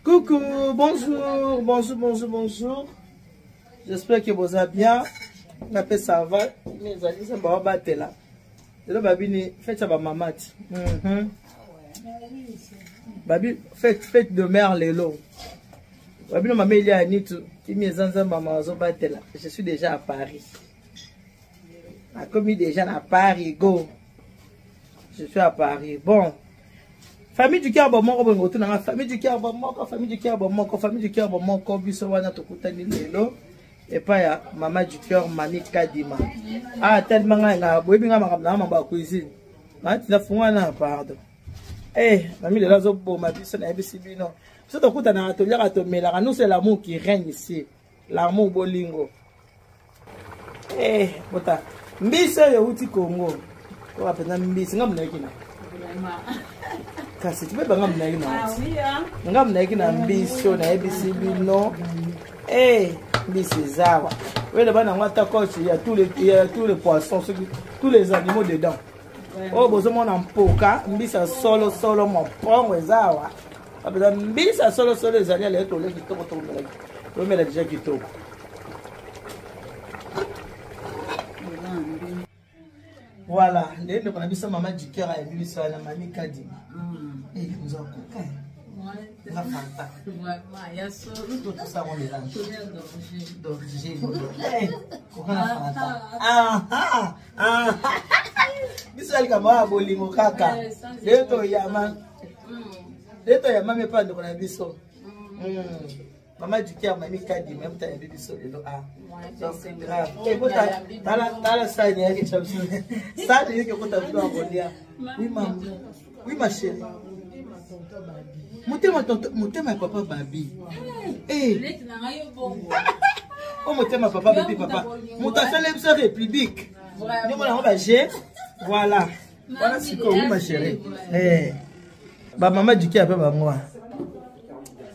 Coucou, bonjour. J'espère que vous allez bien. M'appelle ça va. Mes amis, ça va battre là. C'est là, babi, faites ça, maman. Babi, faites de mer les lots. Babi, non, maman, il y a un tout. Qui m'est en maman, ça battre là. Je suis déjà à Paris. Comme déjà à Paris, go. Je suis à Paris. Bon. Famille du cœur, bon, famille du cœur, bon, famille du cœur, bon, famille du cœur, bon, bisowana tokutani lelo. Et pas ya maman du cœur, Mami Kadima. Ah, tellement nga, boyinga makamna mamba cuisine. Na tina fungana pardon. Eh, mamie de la zobo ma biso na ebisibi non. So tokuta na atelier atomela, nous c'est l'amour qui règne ici. L'amour bolingo. Eh, bota. Mbiso yo uti Congo. Ko apena mbisi ngamna yekina. Kasi tu peux pas m'amener na. Ah oui hein. Ngamna yekina mbiso na ebisibi non. Eh, mbisi zawa. Oui, là-bas dans ta coche, il y a tous les poissons, tous les animaux dedans. Oh, besoin en poka, mbisa solo mon pont zawa. Après mbisa solo les animaux les tolé qui toko toko là. Le mais déjà qui toko. Voilà, les deux on a maman du cœur et lui ça na Mami Kadima. Et nous en coca. La fanta. Ouais, ya solo tout ça on est là. D'origine. Bisali kama bolingo kaka. Leto yama me pa ndo na biso. Maman du cœur Mami Kadima même ta biso lelo ah. C'est grave. Et bota tala ça ni yake chamsi. Ça ni yake bota ndo abolia. Oui maman. Oui ma chérie. Motema papa babi. Eh. Oh motema papa babi papa. Mutation l'emsa république. Nous on va gérer. Voilà. Voilà ce que oui ma chérie. Eh. Ba maman du cœur ba moi.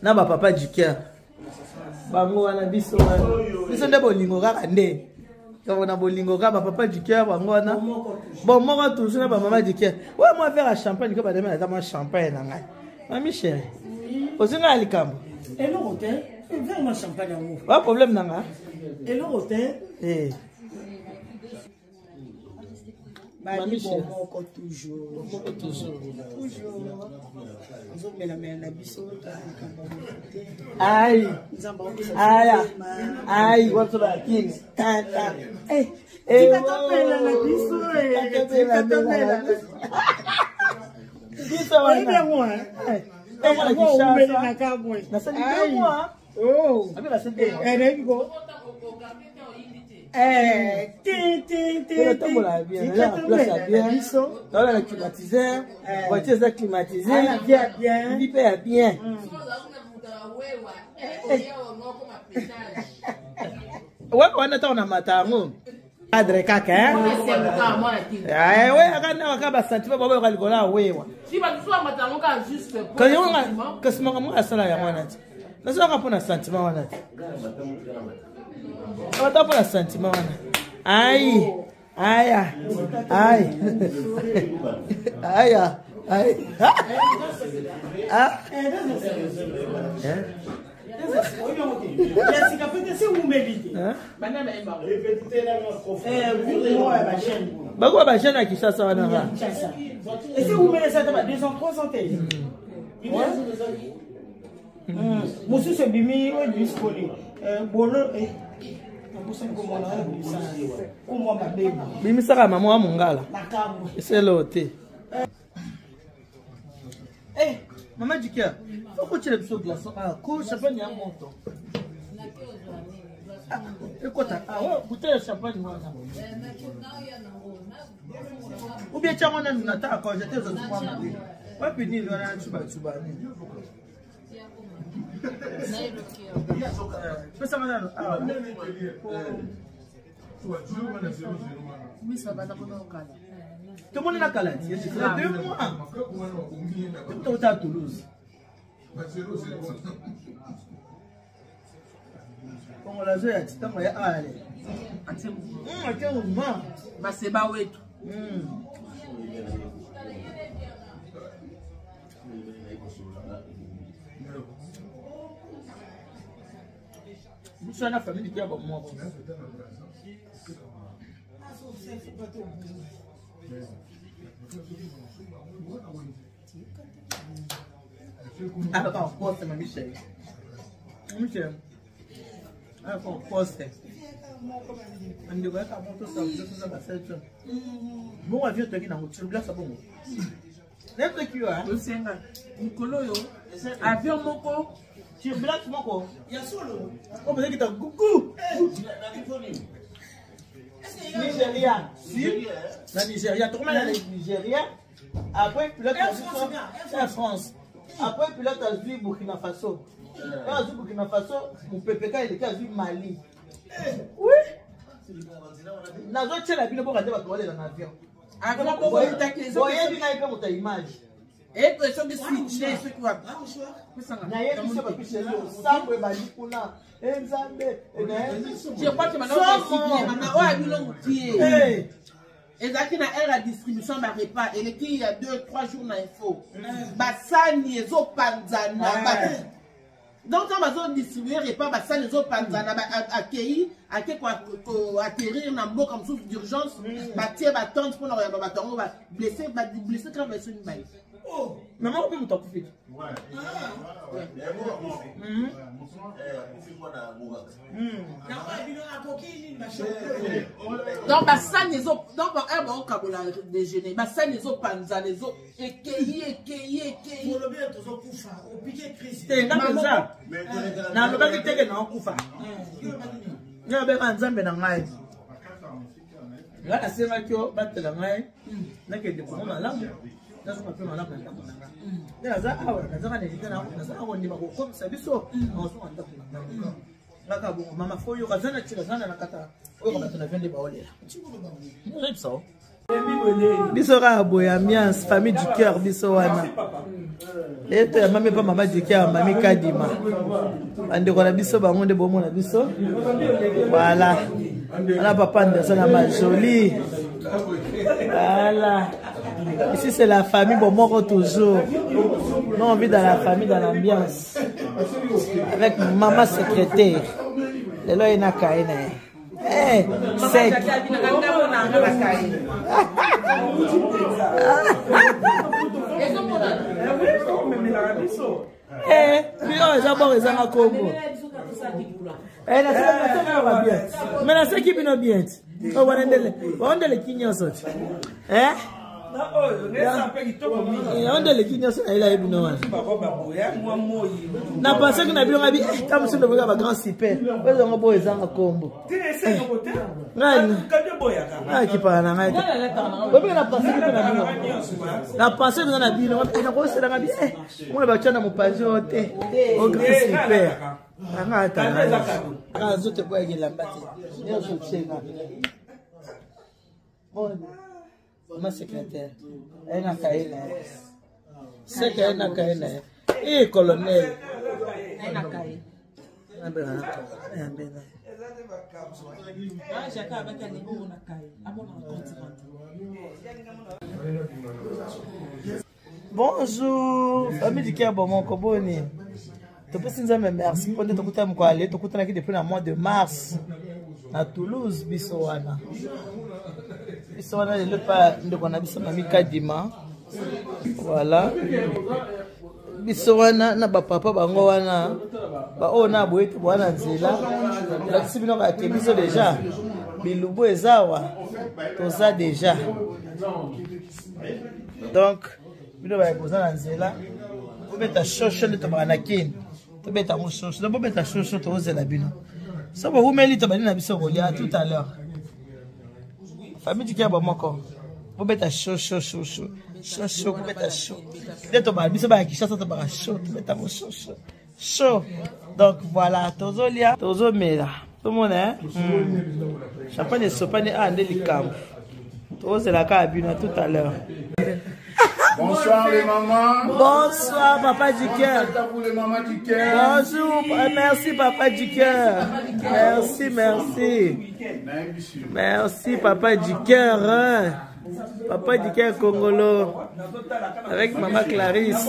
Na ba papa du cœur. Ba moi na biso. Biso nde bolingo kaka nde. Quand on a bolingo kaka papa du cœur ba moi na. Bon moi toujours na ba maman du cœur. Ouais moi faire à champagne que ba demain na champagne na ngai. Mami chérie, vous avez un alicambo. Et le hôtel, vers ma champagne à vous. Pas de problème, nanga. Et le hôtel, Mami chérie, toujours. Aïe, aïe, what's up, king? Adre kaka eh ouais akana akaba sentiment baba yo kalikola wewa si ba tsuwa matango ka juste pour quand on kasima kama asala ya mwana ti nazo ka pona sentiment wana ti ata pona sentiment wana ai aya ai aya ai ah Bagua ba chaîne qui ça va na. Et si vous mettez ça dans 2 ans 3 ans Monsieur se bimi au disponible. Bolo Bimi saka maman mongala. C'est l'hôtel. Eh, maman du cœur. Faut que tu le pso glaçon. Ah, quoi champagne à monto. Écoute, ah ouais, bouteille de champagne moi. Ou bien tu as un nata quand j'étais au soir. Pas fini le ran chuba. Tu ça madame. Ah. Tout le monde est à Calais. Il y a 2 mois. Tout est à Toulouse. On l'a joué à Titan, il y a allé. C'est pas wetu. Vous êtes la famille qui a bon moi. Ah, d'accord, poste, ma Michel. Michel. Ah, poste. On ne devrait pas monter ça, ça va faire ça. Bon, avion, tu as dit, tu me laisses à bon. N'importe qui, hein? Nicolas, avion, mon corps. Tu blagues mon corps. Il y a solo. On peut dire que tu as coucou. Nigeria. Si. La Nigeria. Tout le monde est Nigeria. Après, pilote en France. Après, pilote a vu Burkina Faso. Quand a vu Burkina Faso, mon PPK il a vu Mali. Oui. Nazo tchela bino pour regarder votre dans l'avion. Avant pour vous taquer. Voyez bien avec votre image. Et que ça de switch ce quoi. Na yé biso ba piché lo samwe bali kuna. Nzambe. Je crois que maintenant c'est maman o abi long pied. Et ça qui na la distribution ma repas et qui il y a 2-3 jours na info. Basani ezo panzana. Donc quand on va distribuer repas basani ezo panzana accueillir atterrir na mboka comme source d'urgence, batie batante pour na ba tongo ba blessé quand va sur une balle. Oh, maman on peut m'en couper. Ouais. Donc ça les autres donc un bon kabola déjeuner ça les autres panza les autres ékeyi pour le bien tous kufa au piqué Christ ça na lo ba kiteke na kufa na be manzambe na ngai ngana sema kyo batela ngai na ke de ko malamu na so pe malamu na ko nanga na za awa na za kana dikana na za awa ni ba ko komisa biso na so anda ko nanga Laka bon, maman foyo kazana tira zana nakata. Oyo kama tunavende baolela. Nzuri so. Biso ra boya ambiance famille du cœur biso wana. Ete mama pa mama du cœur mami Kadima. Ande ko na biso bango nde bomo na biso. Voilà. Ala papa Anderson na ma jolie. Voilà. Ici c'est la famille Bomoko toujours. Nous on vit dans la famille, dans l'ambiance. Avec maman secrétaire. Les lois na kaina. Eh, c'est eh, puis j'abord ils ont Congo. Eh, mais la c'est qui bino bien. Oh, on le kinyo soti. Eh? On le kinyo soti ila ebino wana. Na pensé que na bino ngabi comme si le ba grand super. Ozo ngobo ezanga kombo. Ngani? Ah qui parle na ngai. Obe na pensé que na bino. Na pensé que na bino, na ko sela ngabi moi ba tshana mo page ote. Au grand super. Anga ta. Anga zote boya gelambati. Nyo so tshena. Bon. Ma secrétaire. Elle n'a qu'à elle. C'est qu'elle n'a qu'à elle. Et colonel. Elle n'a qu'à elle. Bonjour, famille du cœur, bon mon coboni. Tu peux nous dire merci pour notre côté à aller. Tu peux nous depuis le mois de mars à Toulouse, Bissowana. Bissowana, le pas de qu'on a biso mami Kadima. Voilà. Bissowana na ba papa bango wana ba ona boyetu bwana nzela. La kisibino ka kebiso déjà. Bilubo ezawa. Toza déjà. Donc, bino ba kozana nzela. Obeta shosho le tobana kin. Tobeta mo shosho. Donc obeta shosho tozela bino. Ça va vous mêler na biso rolia tout à l'heure. Famille du cœur Bomoko. Vous mettez chaud. Chaud, vous mettez chaud. Dès to ba biso ba ki chaud to ba chaud, vous mettez mo chaud. Chaud. Donc voilà, tozolia, tozomela. Tout le monde hein. Champagne et sopane a ndeli camp. Tozela ka bino tout à l'heure. Bonsoir les mamans. Bonsoir papa du cœur. Bonjour les mamans du cœur. Bonjour, merci papa du cœur. Merci. Merci papa du cœur. Papa Dicker Congolo. Avec maman Clarisse.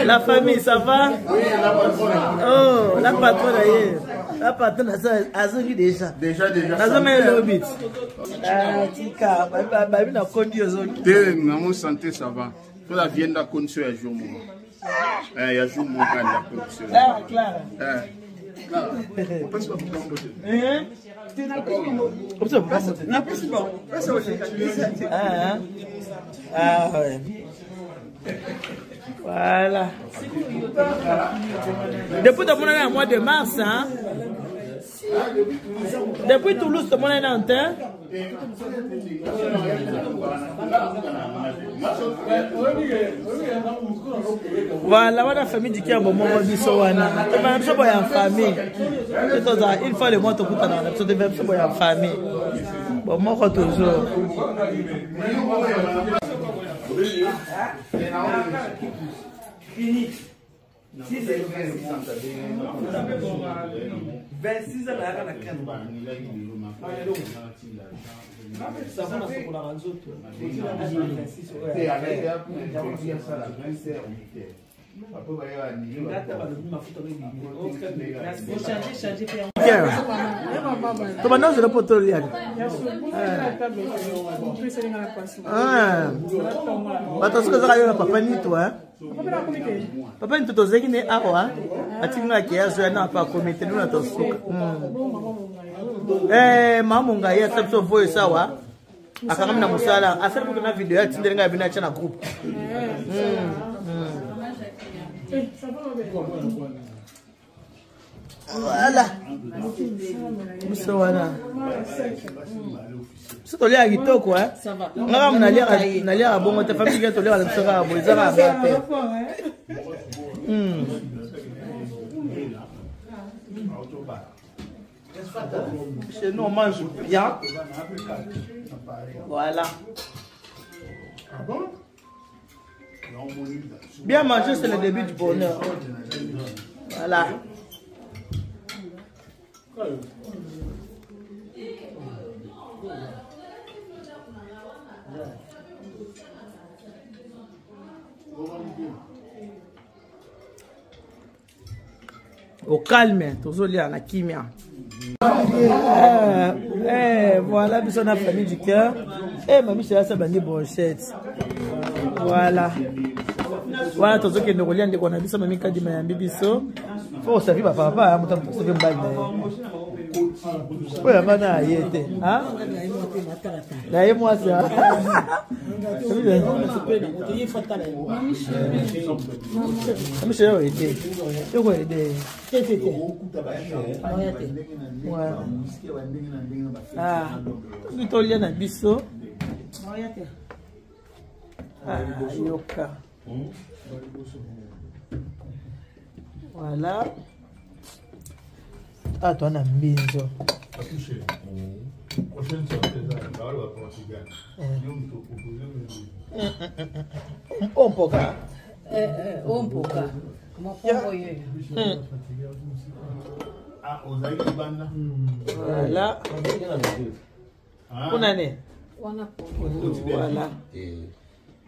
La famille, ça va? Oh, la patronne ailleurs. La patronne a sorti déjà. Déjà. Ça m'a le bit. Ah, tika, baby na kondi ozoni. Mon santé, ça va. Pour la viande à condition, il y a jour mon. Il y a jour mon gars la condition. Ah, clair. Ah ouais. Voilà. Depuis le mois de mars, hein? Depuis Toulouse, tout le monde est en terre. Voilà, la famille du Kia bon moment du Sowana. C'est pas en famille. Une fois le mois tu coûtes dans l'absence de même c'est pas en famille. Bon moi toujours. Fini. 26 ans à la canne. Ça va pour la ranzo. Papa ni toto zeki ne awa atinga kiazo ya na pa komite nuna tosuka mamunga ya tapso voice sawa akamna musala asali kuna video ya tinderenga bina chana group voilà musawana c'est toi là kitoko hein ça va ngam na lia bongo ta famille to lia la sera boza ba chez nous on mange bien voilà bien manger c'est le début du bonheur voilà. Au calme, toujours lié à la kimia. Voilà, puis on a famille du cœur. Mamie, c'est là, ça bandi brochette. Voilà. Voilà, tous ceux qui nous relient, on a vu ça, mamie, quand il m'a dit biso. Faut savoir, papa, moi, ça fait une bague. Oui, maintenant, il était. Hein? Là, moi, ça. Michel, il était. Ah, tu as un biseau. Ah, yoka. Voilà. Ah, tu as un biseau. Ompoka. Ompoka. Voilà. Unane. Voilà.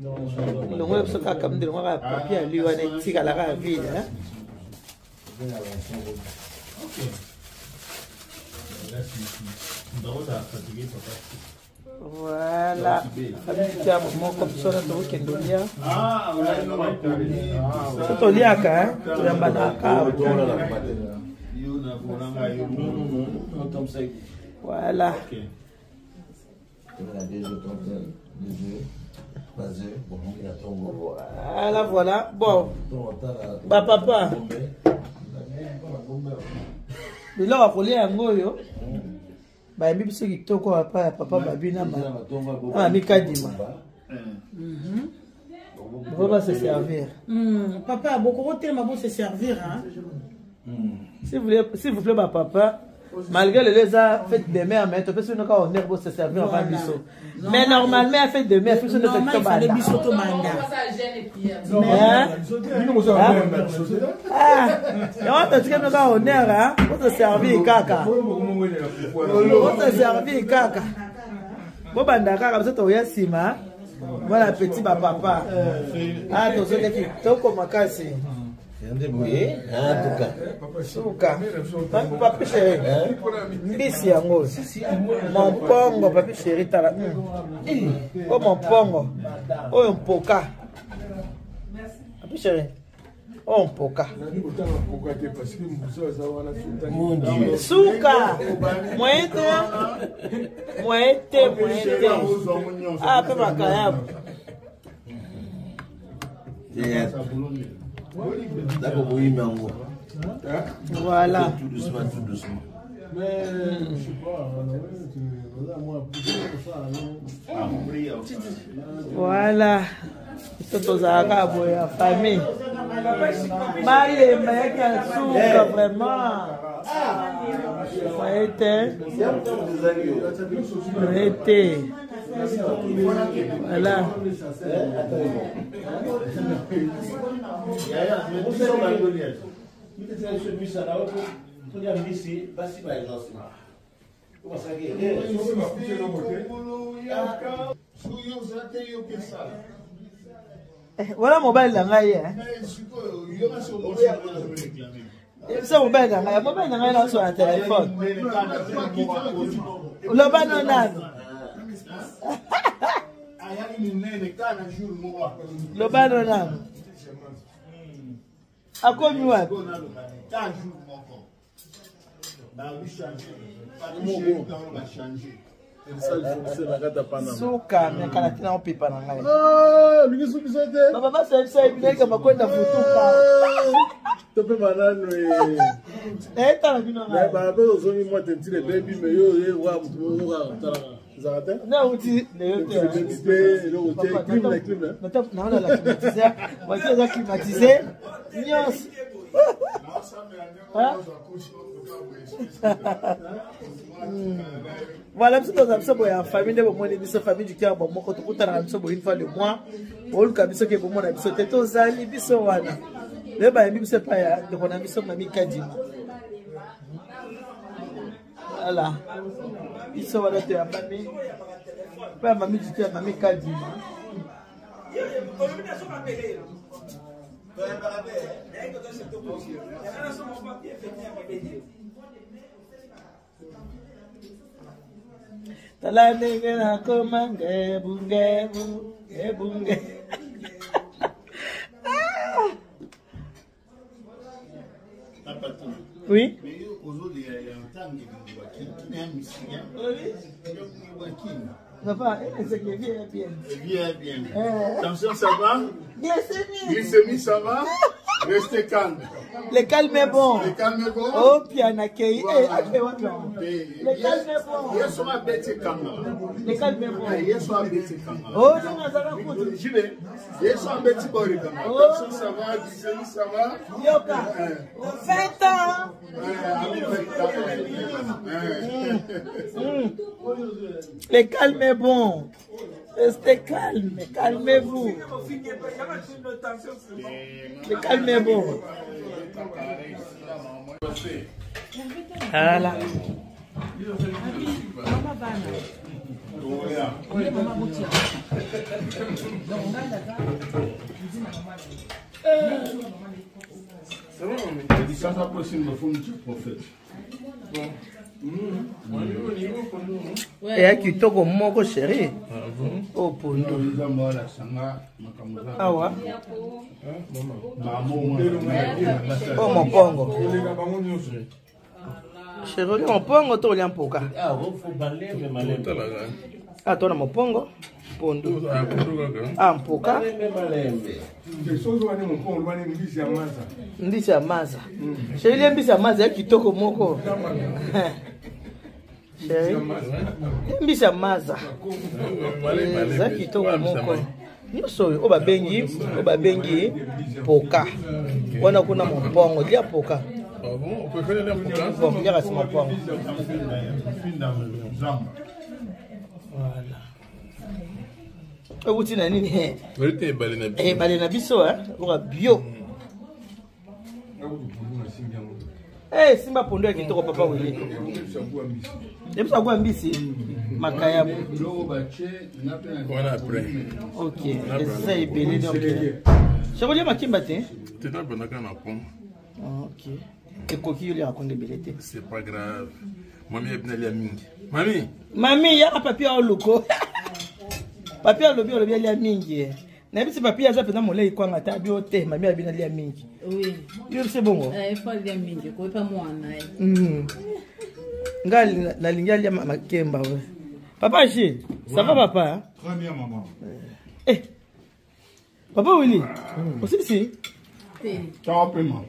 Le web soka comme de moi papier à lui on est tika la ville hein. Voilà. Famille mon comme ça dans le Kendolia. Ah, c'est Toliaka hein. Tu as banaka. Voilà. Voilà, voilà. Bon. Bah papa. Mais là on va coller un goyo. Bah bibi ce qui toko papa babina ma mikadima. On va se servir. Papa beaucoup tellement bon se servir hein. S'il vous plaît bah papa Malgré les fêtes de mère, mais tu peux se faire honneur pour se servir avant biso. Mais normalement, à fête de mère, il faut se faire il fallait biso to manda. Et on te dit que nous avons honneur pour te servir caca. Pour te servir caca. Bon, bandaka, comme ça, tu as sima. Voilà, petit papa. Ah, tu as dit que tu as commencé. Papi chéri, mbisi yango. Mon pongo, papi chéri, tala. Oh mon pongo. Oh un poka. Papi chéri. Oh un poka. Suka. Moete. Ah, pe makayab. D'accord, oui, mais en gros. Voilà. Tout doucement, tout doucement. Mais je sais pas, voilà. C'est à la famille. Malé, mais il y a un vraiment. Voilà. Voilà mobile là ngai c'est mobile là ngai sur un téléphone. Le banana. Le banana. À combien? Suka mekana tina opipa na ngai. Ah, lui qui s'est Baba basa bisa ibineka makwenda futuka. Tope banano Tala bino ngai. ba ba ozongi moi tentile baby mais yo wa mutu wa tala. Zarate? Na uti ne yote. Na la climatiser. Voiture za climatiser. Nyos. Voilà, parce que nous avons famille de mon famille du cœur, bon, moi, quand on a une fois le mois, on a mis que mon ami sauté aux amis, bisouana. Le bain, c'est pas de mon ami, son ami Kadi. Voilà. Bisouana, tu as mamie. Pas mamie du cœur, mamie Kadi. Tala nege na komange bunge bunge. Oui. Papa, c'est bien. Attention, ça va? Glycémie. Glycémie, ça va? Restez calme. Le calme est bon. Le calme est bon. Oh, piano accueilli. Le calme est bon. Hier soir, bête calme. Le calme est bon. Hier soir, bête calme. Oh, non, on a un coup. J'y vais. Hier soir, bête calme. Attention, ça va? Glycémie, ça va? Yoka. 20 ans. Le calme est bon. Restez calme, calmez-vous. Le calme est bon. Voilà. Ça va possible, il faut me dire prophète. Et à qui toko moko chéri. Oh pondo. Ah ouais. Oh mon pongo. Chéri mon pongo to li ampoka. Ah, vous faut parler mais malin. Ah toi na mon pongo. Pondo. Ah mpoka. Ndisi ya maza. Chéri mbisi ya maza ya kitoko moko. Mbisi ya maza. Za kitoko moko. Nyuso oba bengi poka. Wana kuna mpongo dia poka. Ah bon, on peut faire les points. Bon, il y a ma poire. Voilà. Outi na nini? Vérité balena biso. Eh balena biso hein, bio. Eh simba pondo ya kitoko papa wele. Depuis ça quoi mbisi? Makaya. Voilà après. OK. Ça est belé donc. Je voulais makimba te. Tu n'as pas na pont. OK. Et coquille lui raconte belé te. C'est pas grave. Mami est venue à mingi. Mami. Mami, ya papier au loko. Papier au lobby ali mingi. Na bisi papier aza pena molei kwa ngata bio te, mami abina ali mingi. Oui. Yo c'est bon. Il faut ali mingi, ko pa mwana. Ngali la linga ali makemba we. Papa G, ça va papa? Très bien maman. Eh. Papa Willy. Aussi ici. Ciao paiement.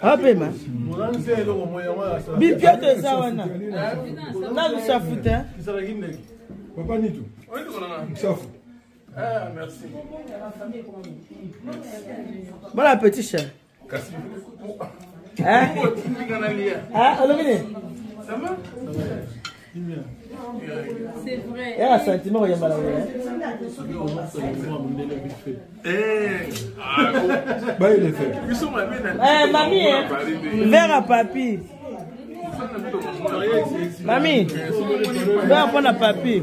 Ah paiement. Bi piate za wana. Na lusafuta. Papa Nitou. Safu. Ah, merci. Bon appétit, cher. Hein? Ah, alors ça va? C'est vrai. Il y a un sentiment, il y a mal à voir. Bah, il est fait. Eh, mamie, verre à papy. Mamie, verre pour la papy.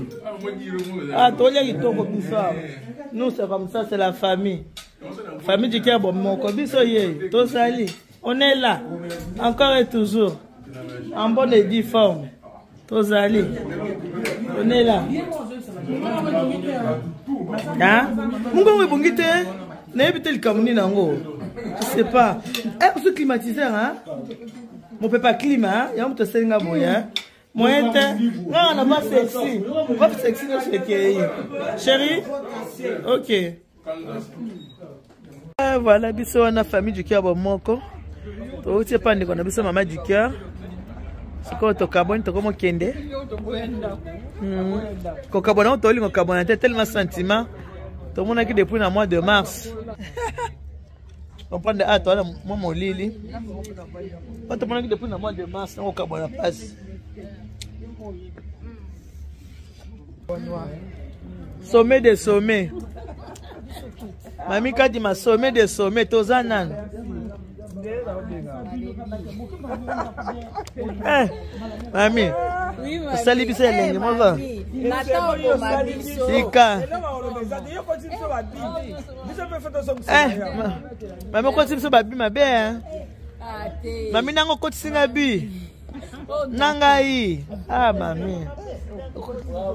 Ah, toi, il y a un bizarre. Nous, c'est comme ça, c'est la famille. Famille du cœur, bon, mon cobiso, tout sali. On est là, encore et toujours, en bonne et due forme. Tous allés. On est là. Hein? Mungo bongite, n'habite le Cameroun nango. Je sais pas. Eh, ce climatiseur hein? Mon papa climat, il y a un peu de senga boya. Moi non, on a pas sexy. Pas sexy dans ce pays. Chérie? OK. Voilà, biso na famille du cœur bomoko. To tie pas ndiko na biso maman du cœur. Siko to kabon to komo kende. Ko kabona to lingo kabona tellement sentiment. To mona ki depuis na mois de mars. On prend de à toi moi mon lili. Pas to mona ki depuis na mois de mars on kabona passe. Sommet des sommets. Mami kadi ma sommet des sommets tozanan. Eh, mami. Oui, mami. Sali bisa lengi moza. Nata o mabiso. Sika. Mami ko tsimso babi mabe hein. Mami nango ko tsinga bi. Nanga yi. Ah mami.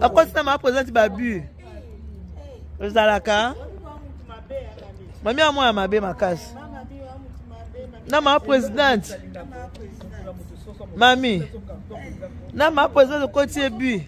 Akotsina ma présente babi. Ozalaka. Mami a moi mabe makasi. Na ma présidente. Mami. Na ma présidente côté bu.